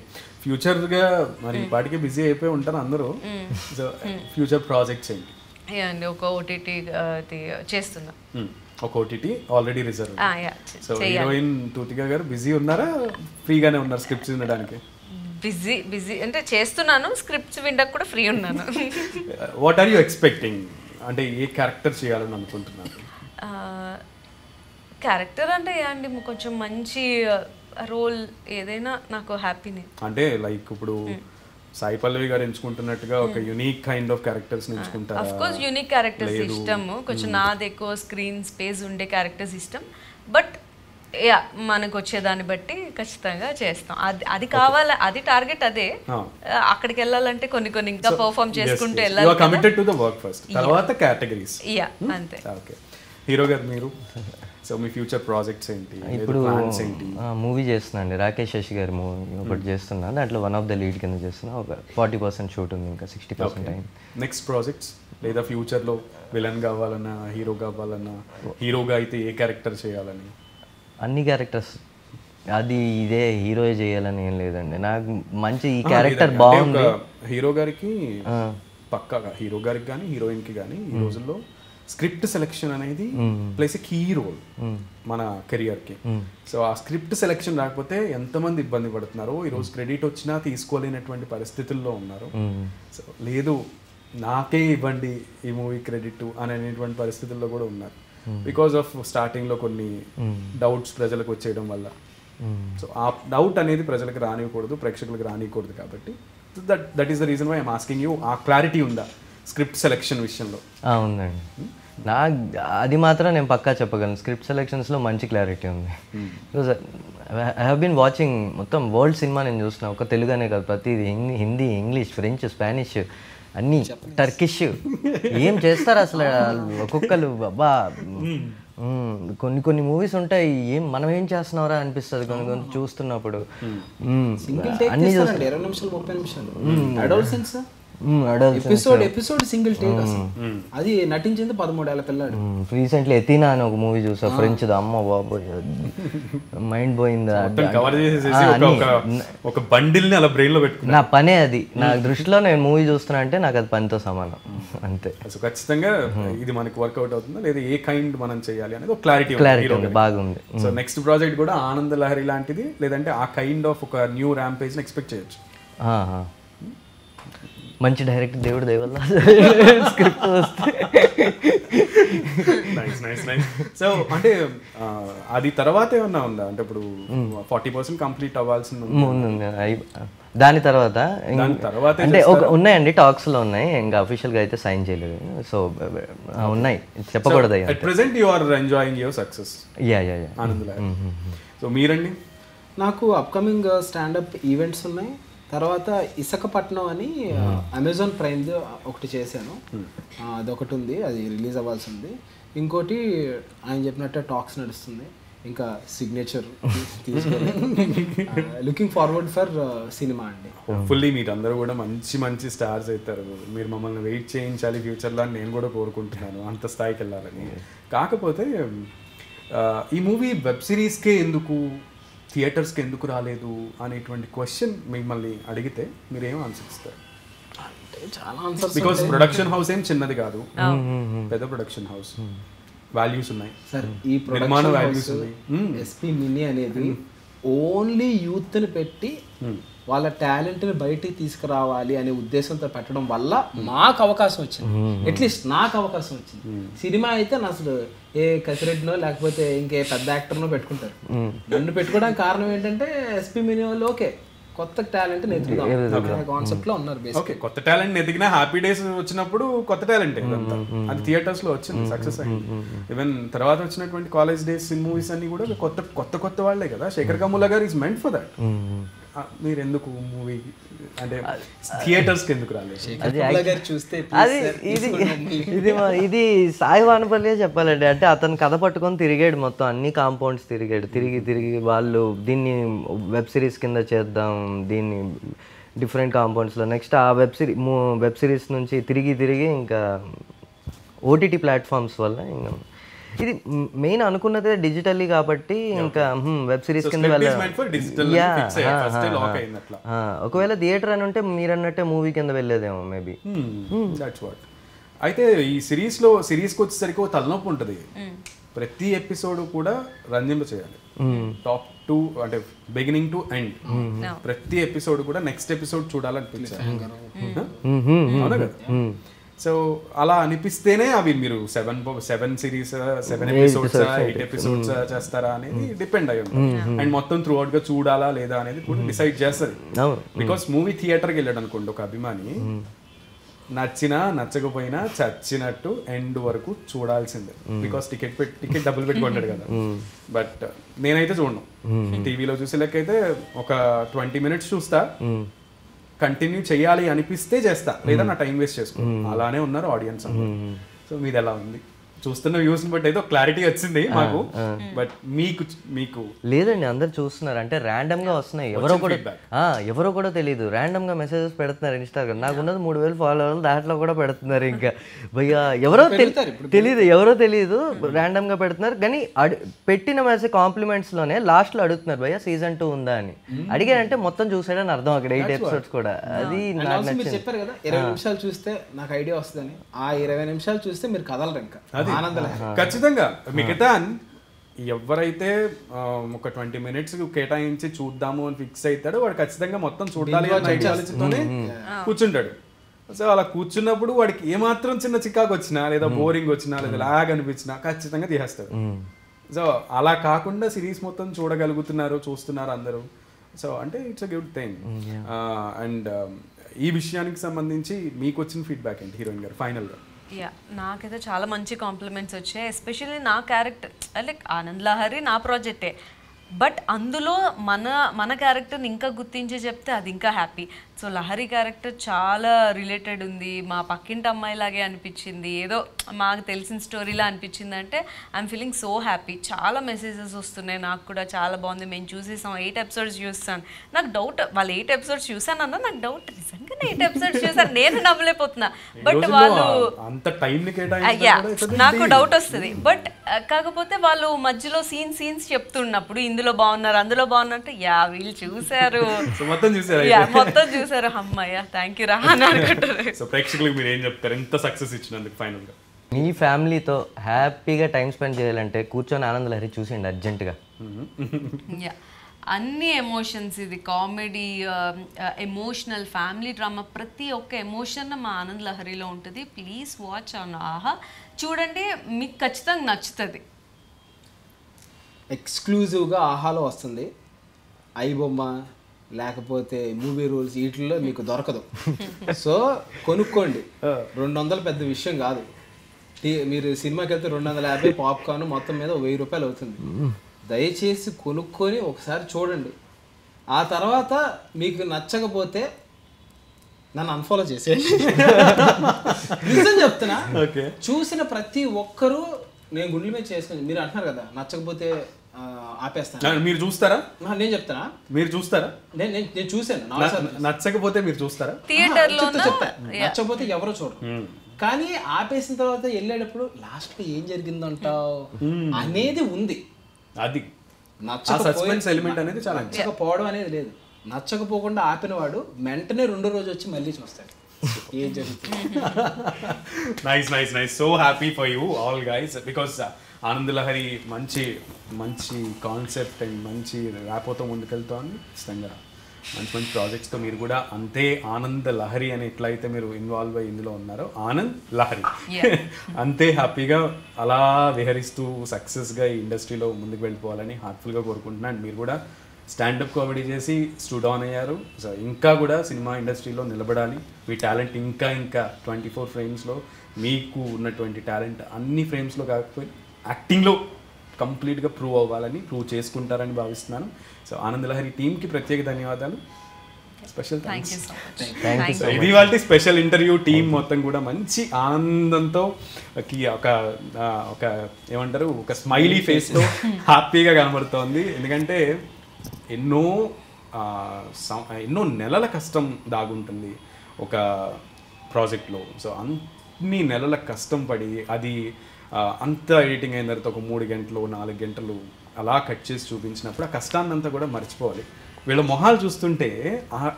ఫ్యూచర్గా మరి ఇప్పటికే బిజీ అయిపోయి ఉంటారు అందరూ. సో ఫ్యూచర్ ప్రాజెక్ట్స్ ఏంటి? అండి ఒక ఓటీటీ చేస్తున్నా, ఒక OTT already reserve. So heroine Tuthika garu busy ఉన్నారా, ఫ్రీగానే ఉన్నారు స్క్రిప్ట్స్ వినడానికి? బిజీ అంటే చేస్తున్నాను, స్క్రిప్ట్స్ వినడానికి కూడా ఫ్రీ ఉన్నాను. వాట్ ఆర్ యూ ఎక్స్పెక్టింగ్, అంటే ఏ క్యారెక్టర్ చేయాలని అనుకుంటున్నారు? క్యారెక్టర్ అంటే అండి కొంచెం మంచి రోల్ ఏదైనా నాకు హ్యాపీనే. అంటే లైక్ ఇప్పుడు సాయి పల్లవి గారు ఎంచుకుంటున్నట్టుగా ఒక యూనిక్ కైండ్ ఆఫ్ క్యారెక్టర్స్ ఎంచుకుంటారు. ఆఫ్ కోర్స్ యూనిక్ క్యారెక్టర్స్ ఇష్టం, కొంచెం నాది ఎక్కువ స్క్రీన్ స్పేస్ ఉండే క్యారెక్టర్స్ ఇష్టం. బట్ యా మనకు వచ్చేదాన్ని బట్టి ఖచ్చితంగా చేస్తాం. అది కావాలి, అది టార్గెట్ అదే. అక్కడికి వెళ్ళాలంటే కొన్ని ఇంకా పర్ఫార్మ్ చేసుకుంటూ వెళ్ళాలి. Committed to the work first, తర్వాత కేటగిరీస్. యా అంతే. ఓకే, హీరో గారు మీరు సో మీ ఫ్యూచర్ ప్రాజెక్ట్స్ ఏంటి? ఇప్పుడు మూవీ చేస్తున్నా అండి, రాకేష్ శశి గారి మూవీ ఒకటి చేస్తున్నా, దాంట్లో వన్ ఆఫ్ ద లీడ్ కింద చేస్తున్నా. ఒక 40% షూట్ ఉంది, ఇంకా 60% అయింది. నెక్స్ట్ ప్రాజెక్ట్స్ లేదా ఫ్యూచర్లో విలన్ కావాలన్నా, హీరో కావాలన్నా, హీరోగా అయితే ఏ క్యారెక్టర్ చేయాలని? అన్ని క్యారెక్టర్స్, అది ఇదే హీరో చేయాలని ఏం లేదండి. నాకు మంచి ఈ క్యారెక్టర్ బాగుంది. హీరో గారికి పక్కాగా, హీరో గారికి కానీ హీరోయిన్కి కానీ ఈ రోజుల్లో స్క్రిప్ట్ సెలెక్షన్ అనేది ప్లేస్ ఏ కీ రోల్ మన కెరియర్కి. సో ఆ స్క్రిప్ట్ సెలెక్షన్ రాకపోతే ఎంతమంది ఇబ్బంది పడుతున్నారో, ఈరోజు క్రెడిట్ వచ్చినా తీసుకోలేనటువంటి పరిస్థితుల్లో ఉన్నారు. సో లేదు నాకే ఇవ్వండి ఈ మూవీ క్రెడిట్ అనేటువంటి పరిస్థితుల్లో కూడా ఉన్నారు. బికాస్ ఆఫ్ స్టార్టింగ్లో కొన్ని డౌట్స్ ప్రజలకు వచ్చేయడం వల్ల. సో ఆ డౌట్ అనేది ప్రజలకు రానివ్వకూడదు, ప్రేక్షకులకు రానివ్వకూడదు. కాబట్టి that is the reason why I'm asking you, ఆ క్లారిటీ ఉందా స్క్రిప్ట్ సెలెక్షన్ విషయంలో? ఉందండి, అది మాత్రం నేను పక్కా చెప్పగలను. స్క్రిప్ట్ సెలెక్షన్స్లో మంచి క్లారిటీ ఉంది. Because I have been watching మొత్తం వరల్డ్ సినిమా నేను చూసిన, ఒక తెలుగునే కాదు, ప్రతిదీ హిందీ, ఇంగ్లీష్, ఫ్రెంచ్, స్పానిష్, అన్నీ, టర్కిష్, ఏం చేస్తారు అసలు ఒక్కొక్కరు. అబ్బా, కొన్ని మూవీస్ ఉంటాయి, మనం ఏం చేస్తున్నారా అనిపిస్తుంది కొన్ని చూస్తున్నప్పుడు. అన్ని చూస్తారు, 20 నిమిషాలు 30 నిమిషాలు ఎపిసోడ్ సింగిల్ టేక్. అది నటించింది 13 ఏళ్ల పిల్లాడు. రీసెంట్లీ ఎతీనా అని ఒక మూవీ చూసా, ఫ్రెంచ్. అమ్మ బాబోయ్, మైండ్ పోయిందా. ఒక బండిల్ ని అలా బ్రెయిన్ లో పెట్టుకున్నా. నా పనే అది, నా దృష్టిలో నేను మూవీ చూస్తున్నా అంటే నాకు అది పనితో సమానం అంతే. సో ఖచ్చితంగా ఇది మనకి వర్కౌట్ అవుతుందా లేదా, ఏ కైండ్ మనం చేయాలి అనేది ఒక క్లారిటీ బాగుంది. సో నెక్స్ట్ ప్రాజెక్ట్ కూడా ఆనంద లహరి లాంటిది, లేదంటే ఆ కైండ్ ఆఫ్ ఒక న్యూ ర్యాంపేజ్ ని ఎక్స్పెక్ట్ చేయొచ్చు? మంచి డైరెక్టర్ దేవుడు దేవల్ల స్క్రిప్ట్ వస్తే. సో అంటే అది తర్వాత ఏమన్నా ఉందా, అంటే ఇప్పుడు 40% కంప్లీట్ అవ్వాల్సింది దాని తర్వాత అంటే ఉన్నాయండి, టాక్స్లో ఉన్నాయి, ఇంకా అఫీషియల్గా అయితే సైన్ చేయలేదు. సో ఉన్నాయి, చెప్పకూడదు. At present you are enjoying your success. Ya Anand Lahari. So మీరండి నాకు అప్కమింగ్ స్టాండప్ ఈవెంట్స్ ఉన్నాయి. తర్వాత ఇసకపట్నం అని అమెజాన్ ప్రైమ్ ఒకటి చేశాను, అదొకటి ఉంది, అది రిలీజ్ అవ్వాల్సి ఉంది. ఇంకోటి ఆయన చెప్పినట్టే టాక్స్ నడుస్తుంది, ఇంకా సిగ్నేచర్ తీసుకొని లుకింగ్ ఫార్వర్డ్ ఫర్ సినిమా అండి. ఫుల్లీ మీరు అందరూ కూడా మంచి మంచి స్టార్స్ అవుతారు, మీరు మమ్మల్ని వెయిట్ చేయించాలి ఫ్యూచర్లో అని నేను కూడా కోరుకుంటున్నాను, అంత స్థాయికి వెళ్ళాలని. కాకపోతే ఈ మూవీ వెబ్ సిరీస్కే ఎందుకు, థియేటర్స్కి ఎందుకు రాలేదు అనేటువంటి క్వశ్చన్ మిమ్మల్ని అడిగితే మీరేం ఆన్సర్ ఇస్తారు? అంటే చాలా ఆన్సర్స్, బికాస్ ప్రొడక్షన్ హౌస్ ఏం చిన్నది కాదు, పెద్ద ప్రొడక్షన్ హౌస్, వాల్యూస్ ఉన్నాయి సార్. ఈ ప్రొడక్షన్ హౌస్ ఎస్పీ మినీ అనేది ఓన్లీ యూత్ని పెట్టి వాళ్ళ టాలెంట్ని బయటికి తీసుకురావాలి అనే ఉద్దేశంతో పెట్టడం వల్ల మాకు అవకాశం వచ్చింది, అట్లీస్ట్ నాకు అవకాశం వచ్చింది. సినిమా అయితే నా అసలు ఏ కసిరెడ్డినో లేకపోతే ఇంకే పెద్ద యాక్టర్నో పెట్టుకుంటారు. నన్ను పెట్టుకోవడానికి కారణం ఏంటంటే ఎస్పీ మినీ వాళ్ళు ఓకే కొత్త టాలెంట్ ఎదుగుదాం కాన్సెప్ట్ లో ఉన్నారు. ఓకే, కొత్త టాలెంట్ ఎదిగినా హ్యాపీ డేస్ వచ్చినప్పుడు కొత్త టాలెంట్ అది థియేటర్స్ లో వచ్చింది, సక్సెస్ అయింది. ఈవెన్ తర్వాత వచ్చినటువంటి కాలేజ్ డేస్ మూవీస్ అన్ని కూడా కొత్త కొత్త వాళ్ళే కదా. శేఖర్ కమ్ముల గారు ఈజ్ మెంట్ ఫర్ దట్. మీరు ఎందుకు మూవీ అంటే థియేటర్స్కి ఎందుకు రాలేదు? ఇది సాయి వానపల్లి చెప్పాలండి. అంటే అతను కథ పట్టుకొని తిరిగాడు, మొత్తం అన్ని కాంపౌండ్స్ తిరిగాడు, తిరిగి వాళ్ళు దీన్ని వెబ్ సిరీస్ కింద చేద్దాం, దీన్ని డిఫరెంట్ కాంపౌండ్స్లో, నెక్స్ట్ ఆ వెబ్ సిరీస్ నుంచి తిరిగి ఇంకా ఓటీటీ ప్లాట్ఫామ్స్ వల్ల ఇంకా ఇది మెయిన్ అనుకున్నదే డిజిటల్లీ కాబట్టి ఇంకా వెబ్ సిరీస్ కింద ఒకవేళ థియేటర్ అని ఉంటే మీరు అన్నట్టే మూవీ కింద వెళ్ళేదేమో మేబీ. అయితే ఈ సిరీస్కి వచ్చేసరికి ఒక తలనొప్పి ఉంటుంది. ప్రతి ఎపిసోడ్ కూడా రంజింప చేయాలి, టాప్ టు అంటే బిగినింగ్ టు ఎండ్. ప్రతి ఎపిసోడ్ కూడా నెక్స్ట్ ఎపిసోడ్ చూడాలనిపించాలి, అవునా కదా? సో అలా అనిపిస్తేనే అవి మీరు 7 సిరీస్ 7 ఎపిసోడ్స్ 8 ఎపిసోడ్స్ చేస్తారా అనేది డిపెండ్ అయ్యి ఉంటుంది. అండ్ మొత్తం త్రూ అవుట్ గా చూడాలా లేదా అనేది కూడా డిసైడ్ చేస్తుంది. బికాస్ మూవీ థియేటర్కి వెళ్ళాడు అనుకోండి ఒక అభిమాని, నచ్చినా నచ్చకపోయినా చచ్చినట్టు ఎండ్ వరకు చూడాల్సిందే. బికాస్ టికెట్ డబ్బులు పెట్టుకుంటాడు కదా. బట్ నేనైతే చూడను, టీవీలో చూసే లెక్క అయితే ఒక 20 minutes చూస్తా, కంటిన్యూ చేయాలి అనిపిస్తే చేస్తా, లేదా నా టైం వేస్ట్ చేసుకో. అలానే ఉన్నారు ఆడియన్స్. సో మీది ఎలా ఉంది? చూస్తున్న వ్యూస్ని బట్టి అయితే క్లారిటీ వచ్చింది మాకు, బట్ మీకు లేదండి. అందరు చూస్తున్నారు అంటే ర్యాండమ్ గా వస్తున్నాయి, ఎవరో కూడా తెలియదు, ర్యాండమ్ గా మెసేజెస్ పెడుతున్నారు ఇన్స్టాగ్రామ్. నాకు ఉన్నది 3000 ఫాలోవర్లు, దాంట్లో కూడా పెడుతున్నారు. ఇంకా భయ్యా ఎవరో తెలియదు ర్యాండమ్ గా పెడుతున్నారు. కానీ పెట్టిన మెసేజ్ కాంప్లిమెంట్స్ లోనే లాస్ట్ లో అడుగుతున్నారు, భయ్యా సీజన్ 2 ఉందా అని. అడిగారంటే మొత్తం చూసాడని అర్థం. అక్కడ 8 ఎపిసోడ్స్ కూడా. అది చెప్పారు కదా 20 నిమిషాలు చూస్తే నాకు ఐడియా వస్తుందని. ఆ 20 నిమిషాలు చూస్తే మీరు కదలరు ఇంకా. ఖచ్చితంగా మిగతా ఎవరైతే ఒక 20 minutes కేటాయించి చూద్దాము అని ఫిక్స్ అవుతాడో వాడు ఖచ్చితంగా మొత్తం చూడాలి అనే ఐడియాలజీతోనే కూర్చుంటాడు. సో అలా కూర్చున్నప్పుడు వాడికి ఏమాత్రం చిన్న చికాకు వచ్చినా లేదా బోరింగ్ వచ్చినా లేదా లాగ్ అనిపించినా ఖచ్చితంగా తీసేస్తాడు. సో అలా కాకుండా సిరీస్ మొత్తం చూస్తున్నారు అందరూ. సో అంటే it's a good thing. And ఈ విషయానికి సంబంధించి మీకు వచ్చిన ఫీడ్బ్యాక్ ఏంటి హీరోయిన్ గారు ఫైనల్గా? నాకైతే చాలా మంచి కాంప్లిమెంట్స్ వచ్చాయి. ఎస్పెషల్లీ నా క్యారెక్టర్ లైక్ ఆనంద్ లహరి నా ప్రాజెక్టే, బట్ అందులో మన క్యారెక్టర్ని ఇంకా గుర్తించి చెప్తే అది ఇంకా హ్యాపీ. సో లహరి క్యారెక్టర్ చాలా రిలేటెడ్ ఉంది, మా పక్కింటి అమ్మాయిలాగే అనిపించింది, ఏదో మాకు తెలిసిన స్టోరీలా అనిపించింది. అంటే ఐఎమ్ ఫీలింగ్ సో హ్యాపీ. చాలా మెసేజెస్ వస్తున్నాయి నాకు కూడా, చాలా బాగుంది. మేము చూసేసాం, 8 episodes చూస్తాను. నాకు డౌట్, వాళ్ళు 8 episodes చూసానన్నా నాకు డౌట్, నిజంగానే 8 episodes చూసాను, నేను నమ్మలేకపోతున్నా. బట్ వాళ్ళు నాకు డౌట్ వస్తుంది. బట్ కాకపోతే వాళ్ళు మధ్యలో సీన్స్ చెప్తున్నప్పుడు ఇందులో బాగున్నారు అందులో బాగున్నారు అంటే వీళ్ళు చూసారు, మొత్తం చూసారు, అమ్మయ్య థ్యాంక్ యూ రా అని అనుకుంటారు. సో ప్రేక్షకులకు మీరు ఏం చెప్తారు ఎంత సక్సెస్ ఇచ్చినందుకు ఫైనల్ గా? మీ ఫ్యామిలీతో హ్యాపీగా టైం స్పెండ్ చేయాలంటే కూర్చొని ఆనంద్ లహరి చూసిండి అర్జెంటుగా. అన్ని ఎమోషన్స్, ఇది కామెడీ, ఎమోషనల్, ఫ్యామిలీ డ్రామా, ప్రతి ఒక్క ఎమోషన్ మా ఆనంద్ లహరిలో ఉంటుంది. ప్లీజ్ వాచ్ ఆన్ ఆహా, చూడండి, మీకు ఖచ్చితంగా నచ్చుతుంది. ఎక్స్క్లూజివ్గా ఆహాలో వస్తుంది. ఐబొమ్మ లేకపోతే మూవీ రూల్స్ వీటిల్లో మీకు దొరకదు. సో కొనుక్కోండి, 200 పెద్ద విషయం కాదు. మీరు సినిమాకి వెళ్తే 250 పాప్కార్న్ మొత్తం మీద 1000 రూపాయలు అవుతుంది. దయచేసి కొనుక్కొని ఒకసారి చూడండి. ఆ తర్వాత మీకు నచ్చకపోతే నన్ను అన్ఫాలో చేసేయండి. నిజం చెప్తున్నా. చూసిన ప్రతి ఒక్కరూ నేను గుండెల మీద చేసుకుని మీరు అంటున్నారు కదా నచ్చకపోతే ఆపేస్తాను. మీరు చూస్తారా? నేను చెప్తానా, మీరు చూస్తారా? నేను చూసాను. నచ్చకపోతే మీరు చూస్తారా? నచ్చకపోతే ఎవరో చూడరు, కానీ ఆపేసిన తర్వాత వెళ్ళేటప్పుడు లాస్ట్ లో ఏం జరిగిందంటావు అనేది ఉంది. అది నచ్చకపోవడం అనేది లేదు. నచ్చకపోకుండా ఆపిన వాడు వెంటనే 2వ రోజు వచ్చి మళ్ళీ చూస్తాడు ఏం జరుగుతుంది. Nice nice nice. So happy for you all guys because Anand Lahari మంచి మంచి కాన్సెప్ట్ అండ్ మంచి ర్యాపోతో ముందుకెళ్తోంది. ఖచ్చితంగా మంచి మంచి ప్రాజెక్ట్స్తో మీరు కూడా అంతే ఆనంద్ లహరి అని ఎట్లయితే మీరు ఇన్వాల్వ్ అయ్యి ఇందులో ఉన్నారో ఆనంద్ లహరి అంతే హ్యాపీగా అలా విహరిస్తూ సక్సెస్గా ఈ ఇండస్ట్రీలో ముందుకు వెళ్ళిపోవాలని హార్ట్ఫుల్గా కోరుకుంటున్నాను. మీరు కూడా స్టాండప్ కామెడీ చేసి స్టూడ్ ఆన్ అయ్యారు. సో ఇంకా కూడా సినిమా ఇండస్ట్రీలో నిలబడాలి. మీ టాలెంట్ ఇంకా ఇంకా 24 ఫ్రేమ్స్లో మీకు ఉన్నటువంటి టాలెంట్ అన్ని ఫ్రేమ్స్లో కాకపోతే యాక్టింగ్లో కంప్లీట్గా ప్రూవ్ అవ్వాలని ప్రూవ్ చేసుకుంటారని భావిస్తున్నాను. సో ఆనంద్ లహరి టీమ్కి ప్రత్యేక ధన్యవాదాలు. Special thanks. ఇది వాళ్ళ స్పెషల్ ఇంటర్వ్యూ. టీం మొత్తం కూడా మంచి ఆనందంతో ఒక ఏమంటారు ఒక స్మైలీ ఫేస్తో హ్యాపీగా కనబడుతోంది. ఎందుకంటే ఎన్నో నెలల కష్టం దాగుంటుంది ఒక ప్రాజెక్ట్లో. సో అన్ని నెలల కష్టం పడి అది అంత ఎడిటింగ్ అయిన తర్వాత ఒక 3 గంటలు 4 గంటలు అలా కట్ చేసి చూపించినప్పుడు ఆ కష్టాన్నంతా కూడా మర్చిపోవాలి. వీళ్ళ మొహాలు చూస్తుంటే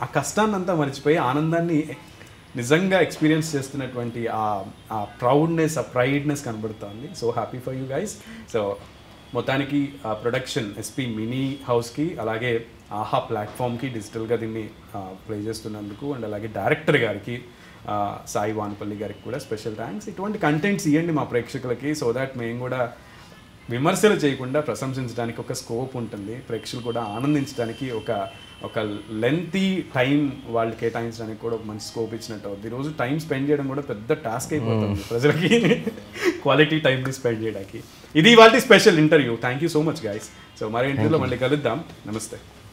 ఆ కష్టాన్నంతా మర్చిపోయి ఆనందాన్ని నిజంగా ఎక్స్పీరియన్స్ చేస్తున్నటువంటి ఆ ప్రౌడ్నెస్, ఆ ప్రైడ్నెస్ కనబడుతుంది. So happy for you guys. So మొత్తానికి ఆ ప్రొడక్షన్ ఎస్పీ మినీ హౌస్కి అలాగే ఆహా ప్లాట్ఫామ్కి డిజిటల్గా దీన్ని ప్లే చేస్తున్నందుకు అండ్ అలాగే డైరెక్టర్ గారికి సాయి వానపల్లి గారికి కూడా స్పెషల్ థ్యాంక్స్. ఇటువంటి కంటెంట్స్ ఇవ్వండి మా ప్రేక్షకులకి, సో దాట్ మేము కూడా విమర్శలు చేయకుండా ప్రశంసించడానికి ఒక స్కోప్ ఉంటుంది. ప్రేక్షకులు కూడా ఆనందించడానికి ఒక లెంతీ టైం వాళ్ళు కేటాయించడానికి కూడా ఒక మంచి స్కోప్ ఇచ్చినట్టు అవుతుంది. ఈరోజు టైం స్పెండ్ చేయడం కూడా పెద్ద టాస్క్ అయిపోతుంది ప్రజలకి, క్వాలిటీ టైంని స్పెండ్ చేయడానికి. ఇది వాళ్ళ special interview. Thank you so much guys. So మరో ఇంటర్వ్యూలో మళ్ళీ కలుద్దాం. నమస్తే.